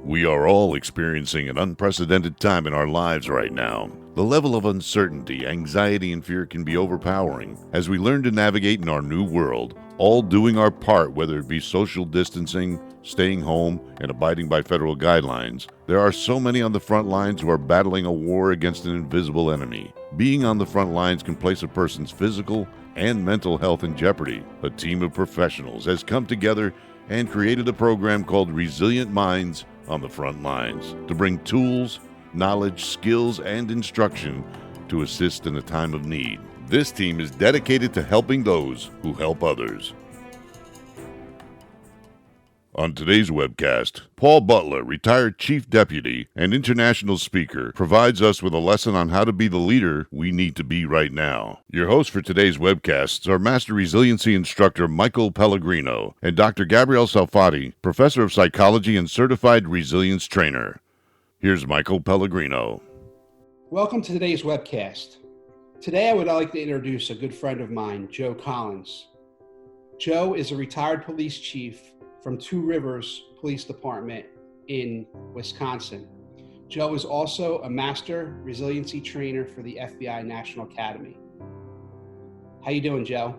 We are all experiencing an unprecedented time in our lives right now. The level of uncertainty, anxiety, and fear can be overpowering as we learn to navigate in our new world, all doing our part, whether it be social distancing, staying home, and abiding by federal guidelines. There are so many on the front lines who are battling a war against an invisible enemy. Being on the front lines can place a person's physical and mental health in jeopardy. A team of professionals has come together and created a program called Resilient Minds on the Front Lines to bring tools, knowledge, skills, and instruction to assist in a time of need. This team is dedicated to helping those who help others. On today's webcast, Paul Butler, retired Chief Deputy and international speaker, provides us with a lesson on how to be the leader we need to be right now. Your hosts for today's webcasts are Master Resiliency Instructor Michael Pellegrino and Dr. Gabrielle Salfati, Professor of Psychology and Certified Resilience Trainer. Here's Michael Pellegrino. Welcome to today's webcast. Today I would like to introduce a good friend of mine, Joe Collins. Joe is a retired police chief from Two Rivers Police Department in Wisconsin. Joe is also a master resiliency trainer for the FBI National Academy. How you doing, Joe?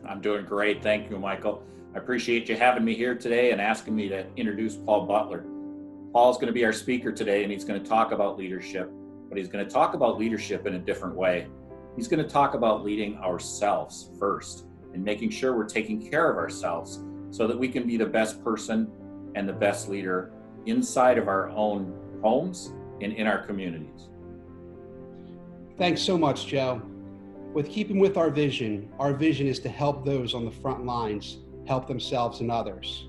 I'm doing great. Thank you, Michael. I appreciate you having me here today and asking me to introduce Paul Butler. Paul's going to be our speaker today, and he's going to talk about leadership, but he's going to talk about leadership in a different way. He's going to talk about leading ourselves first and making sure we're taking care of ourselves so that we can be the best person and the best leader inside of our own homes and in our communities. Thanks so much, Joe. With keeping with our vision is to help those on the front lines help themselves and others.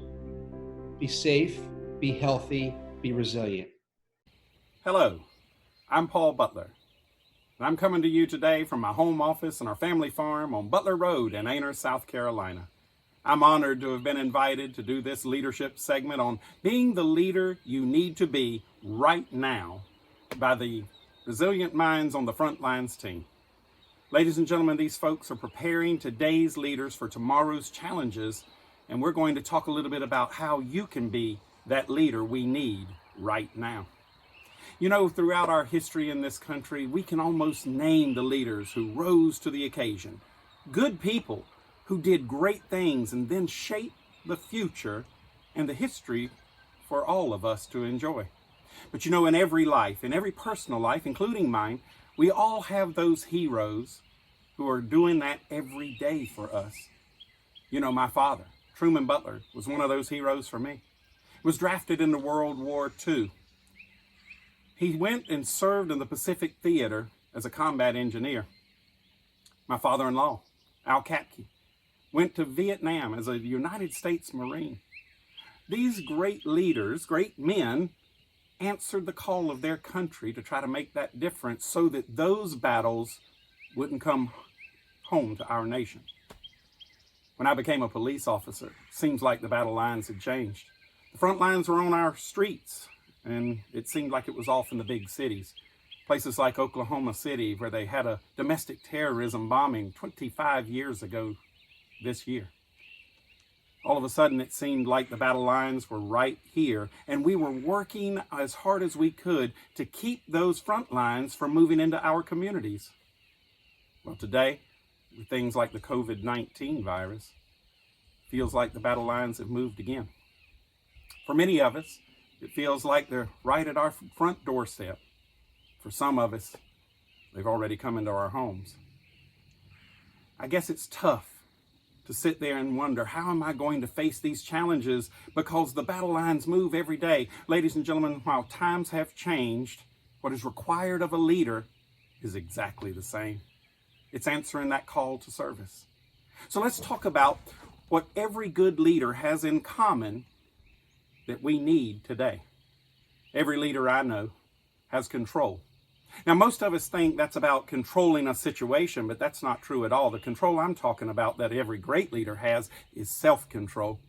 Be safe, be healthy, be resilient. Hello, I'm Paul Butler, and I'm coming to you today from my home office and our family farm on Butler Road in Ainer, South Carolina. I'm honored to have been invited to do this leadership segment on being the leader you need to be right now by the Resilient Minds on the Front Lines team. Ladies and gentlemen, these folks are preparing today's leaders for tomorrow's challenges, and we're going to talk a little bit about how you can be that leader we need right now. You know, throughout our history in this country, we can almost name the leaders who rose to the occasion. Good people who did great things and then shaped the future and the history for all of us to enjoy. But you know, in every life, in every personal life, including mine, we all have those heroes who are doing that every day for us. You know, my father, Truman Butler, was one of those heroes for me. He was drafted into World War II. He went and served in the Pacific Theater as a combat engineer. My father-in-law, Al Katke, went to Vietnam as a United States Marine. These great leaders, great men, answered the call of their country to try to make that difference so that those battles wouldn't come home to our nation. When I became a police officer, it seems like the battle lines had changed. The front lines were on our streets, and it seemed like it was off in the big cities. Places like Oklahoma City, where they had a domestic terrorism bombing 25 years ago this year. All of a sudden, it seemed like the battle lines were right here, and we were working as hard as we could to keep those front lines from moving into our communities. Well, today, with things like the COVID-19 virus, feels like the battle lines have moved again. For many of us, it feels like they're right at our front doorstep. For some of us, they've already come into our homes. I guess it's tough to sit there and wonder, how am I going to face these challenges because the battle lines move every day? Ladies and gentlemen, while times have changed, what is required of a leader is exactly the same. It's answering that call to service. So let's talk about what every good leader has in common that we need today. Every leader I know has control. Now, most of us think that's about controlling a situation, but that's not true at all. The control I'm talking about that every great leader has is self-control.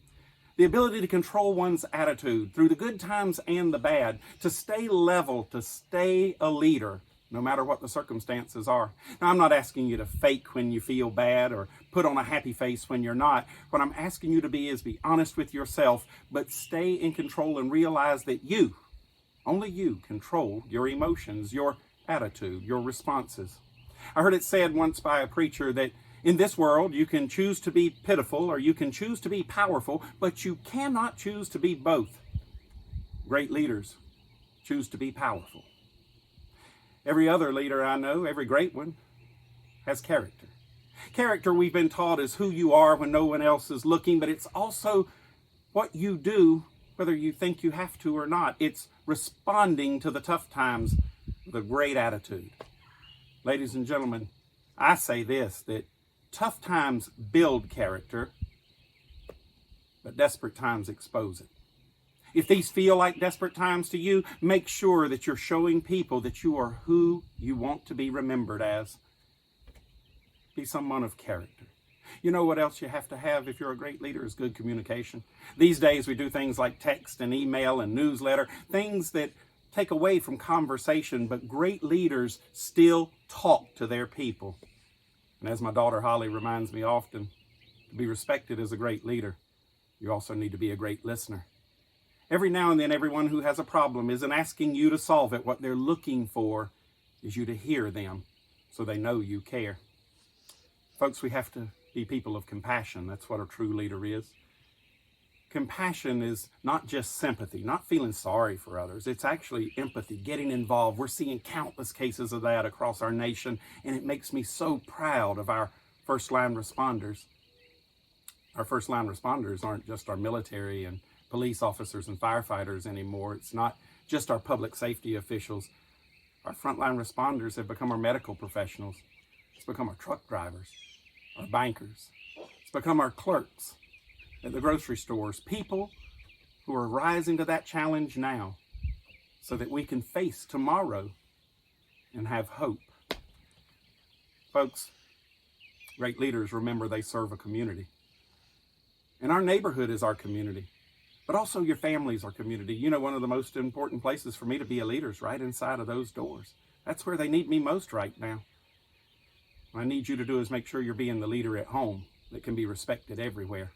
The ability to control one's attitude through the good times and the bad, to stay level, to stay a leader, no matter what the circumstances are. Now, I'm not asking you to fake when you feel bad or put on a happy face when you're not. What I'm asking you to be is be honest with yourself, but stay in control and realize that you Only you control your emotions, your attitude, your responses. I heard it said once by a preacher that in this world you can choose to be pitiful or you can choose to be powerful, but you cannot choose to be both. Great leaders choose to be powerful. Every other leader I know, every great one, has character. Character, we've been taught, is who you are when no one else is looking, but it's also what you do, whether you think you have to or not. It's responding to the tough times with a great attitude. Ladies and gentlemen, I say this, that tough times build character, but desperate times expose it. If these feel like desperate times to you, make sure that you're showing people that you are who you want to be remembered as. Be someone of character. You know what else you have to have if you're a great leader is good communication. These days we do things like text and email and newsletter, things that take away from conversation, but great leaders still talk to their people. And as my daughter Holly reminds me often, to be respected as a great leader, you also need to be a great listener. Every now and then, everyone who has a problem isn't asking you to solve it. What they're looking for is you to hear them so they know you care. Folks, we have to be people of compassion. That's what a true leader is. Compassion is not just sympathy, not feeling sorry for others. It's actually empathy, getting involved. We're seeing countless cases of that across our nation, and it makes me so proud of our first-line responders. Our first-line responders aren't just our military and police officers and firefighters anymore. It's not just our public safety officials. Our frontline responders have become our medical professionals. It's become our truck drivers, our bankers. It's become our clerks at the grocery stores, people who are rising to that challenge now so that we can face tomorrow and have hope. Folks, great leaders remember they serve a community. And our neighborhood is our community. But also your family's our community. You know, one of the most important places for me to be a leader is right inside of those doors. That's where they need me most right now. What I need you to do is make sure you're being the leader at home that can be respected everywhere.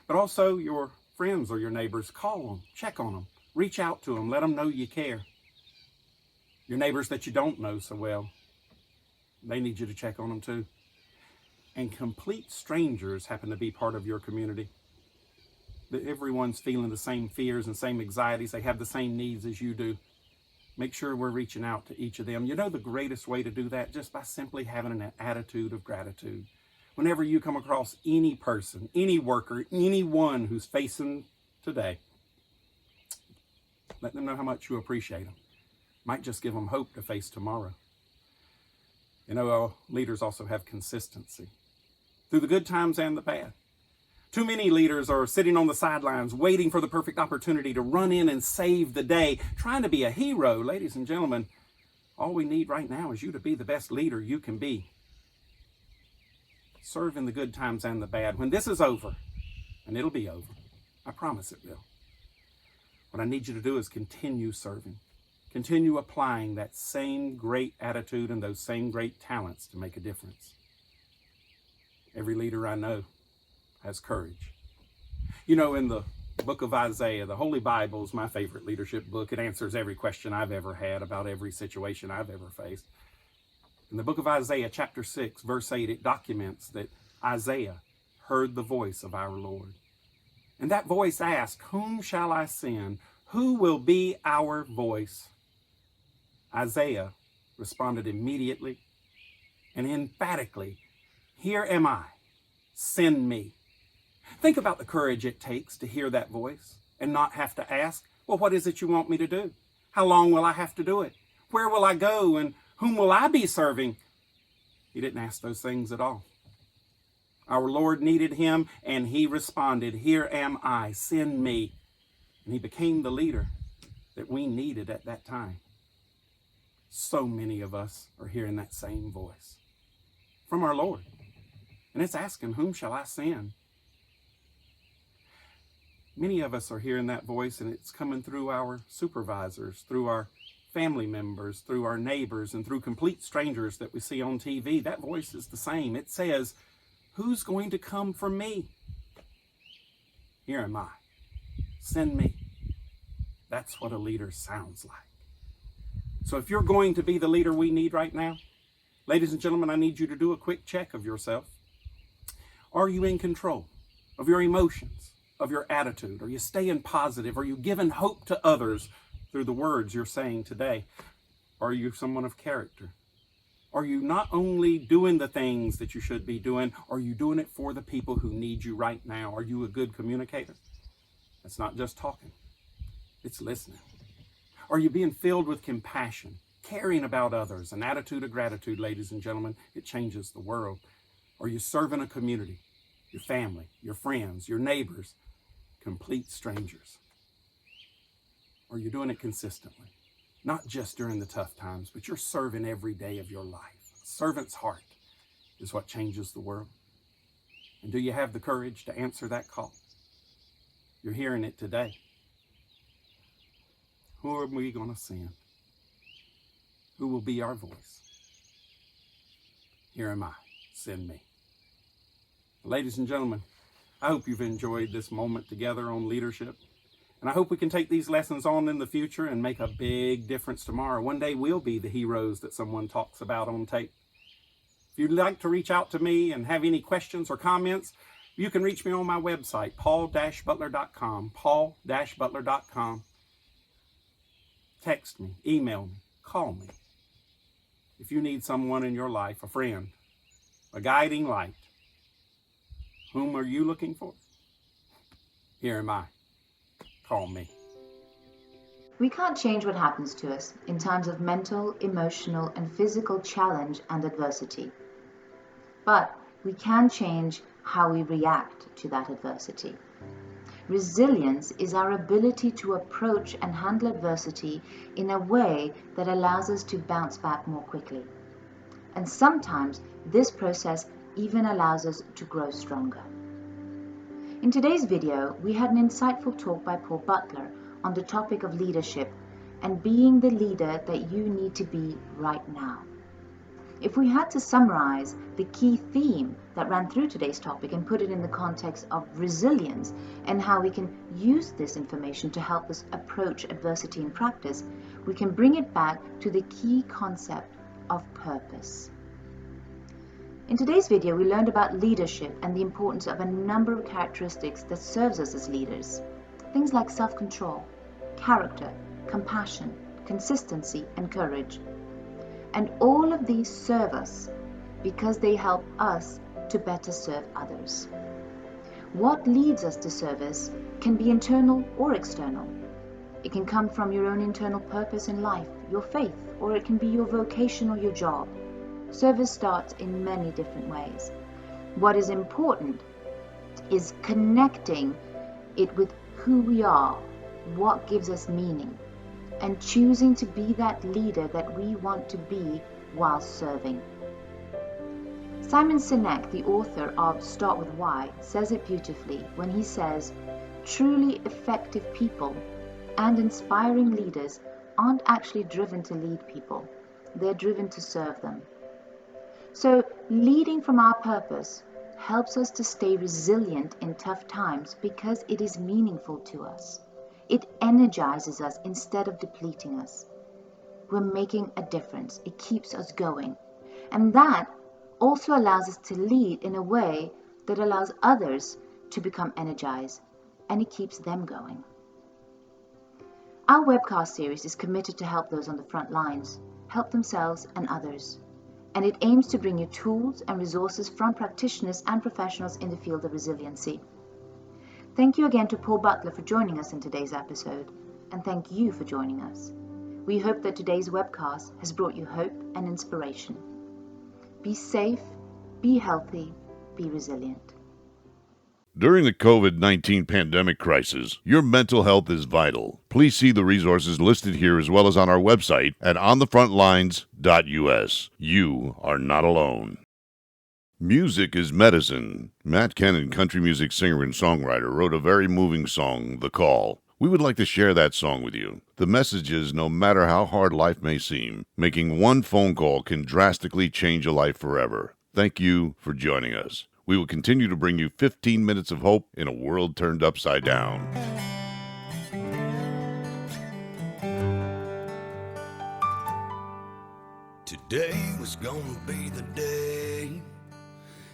But also your friends or your neighbors, call them, check on them, reach out to them, let them know you care. Your neighbors that you don't know so well, they need you to check on them too. And complete strangers happen to be part of your community. That everyone's feeling the same fears and same anxieties. They have the same needs as you do. Make sure we're reaching out to each of them. You know the greatest way to do that? Just by simply having an attitude of gratitude. Whenever you come across any person, any worker, anyone who's facing today, let them know how much you appreciate them. Might just give them hope to face tomorrow. You know, leaders also have consistency through the good times and the bad. Too many leaders are sitting on the sidelines waiting for the perfect opportunity to run in and save the day, trying to be a hero. Ladies and gentlemen, all we need right now is you to be the best leader you can be. Serve in the good times and the bad. When this is over, and it'll be over, I promise it will, what I need you to do is continue serving. Continue applying that same great attitude and those same great talents to make a difference. Every leader I know has courage. You know, in the book of Isaiah, the Holy Bible is my favorite leadership book. It answers every question I've ever had about every situation I've ever faced. In the book of Isaiah, chapter 6, verse 8, it documents that Isaiah heard the voice of our Lord. And that voice asked, "Whom shall I send? Who will be our voice?" Isaiah responded immediately and emphatically, "Here am I, send me." Think about the courage it takes to hear that voice and not have to ask, well, what is it you want me to do? How long will I have to do it? Where will I go and whom will I be serving? He didn't ask those things at all. Our Lord needed him and he responded, "Here am I, send me." And he became the leader that we needed at that time. So many of us are hearing that same voice from our Lord. And it's asking, whom shall I send? Many of us are hearing that voice and it's coming through our supervisors, through our family members, through our neighbors, and through complete strangers that we see on TV. That voice is the same. It says, "Who's going to come for me? Here am I. Send me." That's what a leader sounds like. So if you're going to be the leader we need right now, ladies and gentlemen, I need you to do a quick check of yourself. Are you in control of your emotions, of your attitude? Are you staying positive? Are you giving hope to others through the words you're saying today? Are you someone of character? Are you not only doing the things that you should be doing, are you doing it for the people who need you right now? Are you a good communicator? It's not just talking, it's listening. Are you being filled with compassion, caring about others, an attitude of gratitude, ladies and gentlemen? It changes the world. Are you serving a community, your family, your friends, your neighbors, complete strangers? Are you doing it consistently? Not just during the tough times, but you're serving every day of your life. A servant's heart is what changes the world. And do you have the courage to answer that call? You're hearing it today. Who are we going to send? Who will be our voice? Here am I. Send me. Ladies and gentlemen, I hope you've enjoyed this moment together on leadership. And I hope we can take these lessons on in the future and make a big difference tomorrow. One day we'll be the heroes that someone talks about on tape. If you'd like to reach out to me and have any questions or comments, you can reach me on my website, paul-butler.com, paul-butler.com. Text me, email me, call me. If you need someone in your life, a friend, a guiding light, whom are you looking for? Here am I. Call me. We can't change what happens to us in times of mental, emotional, and physical challenge and adversity. But we can change how we react to that adversity. Resilience is our ability to approach and handle adversity in a way that allows us to bounce back more quickly. And sometimes this process even allows us to grow stronger. In today's video, we had an insightful talk by Paul Butler on the topic of leadership and being the leader that you need to be right now. If we had to summarize the key theme that ran through today's topic and put it in the context of resilience and how we can use this information to help us approach adversity in practice, we can bring it back to the key concept of purpose. In today's video, we learned about leadership and the importance of a number of characteristics that serves us as leaders. Things like self-control, character, compassion, consistency, and courage. And all of these serve us because they help us to better serve others. What leads us to service can be internal or external. It can come from your own internal purpose in life, your faith, or it can be your vocation or your job. Service starts in many different ways. What is important is connecting it with who we are, what gives us meaning, and choosing to be that leader that we want to be while serving. Simon Sinek, the author of Start With Why, says it beautifully when he says, truly effective people and inspiring leaders aren't actually driven to lead people, they're driven to serve them. So leading from our purpose helps us to stay resilient in tough times because it is meaningful to us. It energizes us instead of depleting us. We're making a difference. It keeps us going. And that also allows us to lead in a way that allows others to become energized, and it keeps them going. Our webcast series is committed to help those on the front lines, help themselves and others. And it aims to bring you tools and resources from practitioners and professionals in the field of resiliency. Thank you again to Paul Butler for joining us in today's episode, and thank you for joining us. We hope that today's webcast has brought you hope and inspiration. Be safe, be healthy, be resilient. During the COVID-19 pandemic crisis, your mental health is vital. Please see the resources listed here as well as on our website at onthefrontlines.us. You are not alone. Music is medicine. Matt Kennon, country music singer and songwriter, wrote a very moving song, The Call. We would like to share that song with you. The message is, no matter how hard life may seem, making one phone call can drastically change a life forever. Thank you for joining us. We will continue to bring you 15 minutes of hope in a world turned upside down. Today was gonna be the day.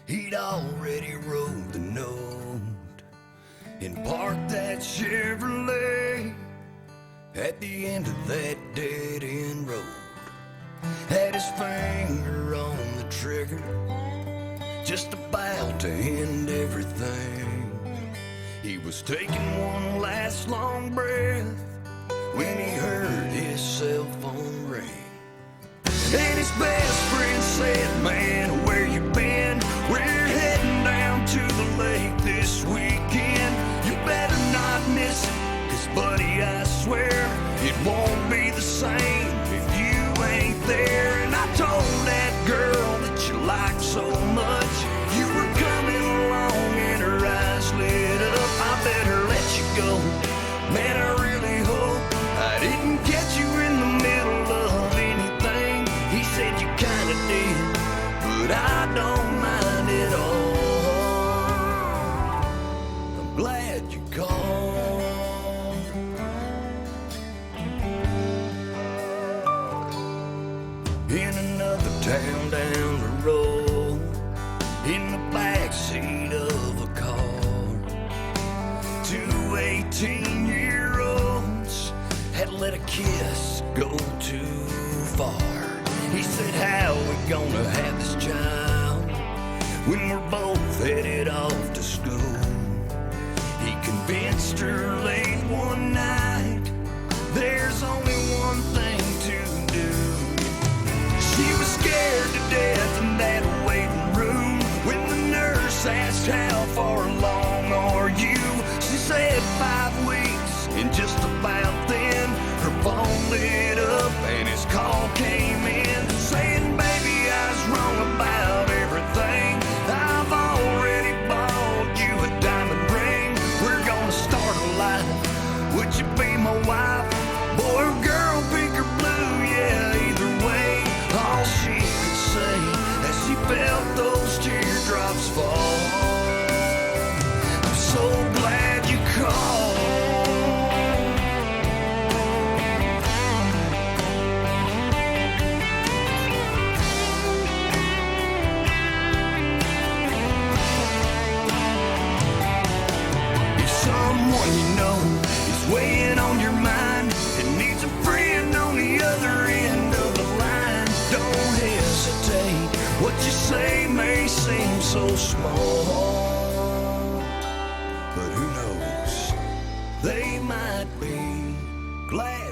He'd already wrote the note and parked that Chevrolet at the end of that dead-end road. Had his finger on the trigger, just about to end everything. He was taking one last long breath when he heard his cell phone ring. And his best friend said, "Man, where you been? We're heading down to the lake this weekend. You better not miss it, 'cause buddy, I swear it won't be the same if you ain't there." And I told that girl that you liked so much, you were coming along and her eyes lit up. I better let you go. Man, I really hope I didn't catch you in the middle of anything. He said you kinda did, but I don't mind at all. I'm glad you called. In another town down the road, in the backseat of a car, 2 18-year-olds had let a kiss go too far. He said, "How we gonna have this child when we're both headed off to school?" He convinced her late one night, there's only one thing to do. She was scared to death in that waiting room when the nurse asked, "How far along are you?" She said 5 weeks, and just about then her phone lit up and his call came in saying, "Baby, I was wrong about everything. I've already bought you a diamond ring. We're gonna start a life. Would you be my wife? Boy or girl, pink or blue, yeah, either way." All she could say as she felt those teardrops fall, "I'm so glad you called." Someone you know is weighing on your mind and needs a friend on the other end of the line. Don't hesitate. What you say may seem so small, but who knows? They might be glad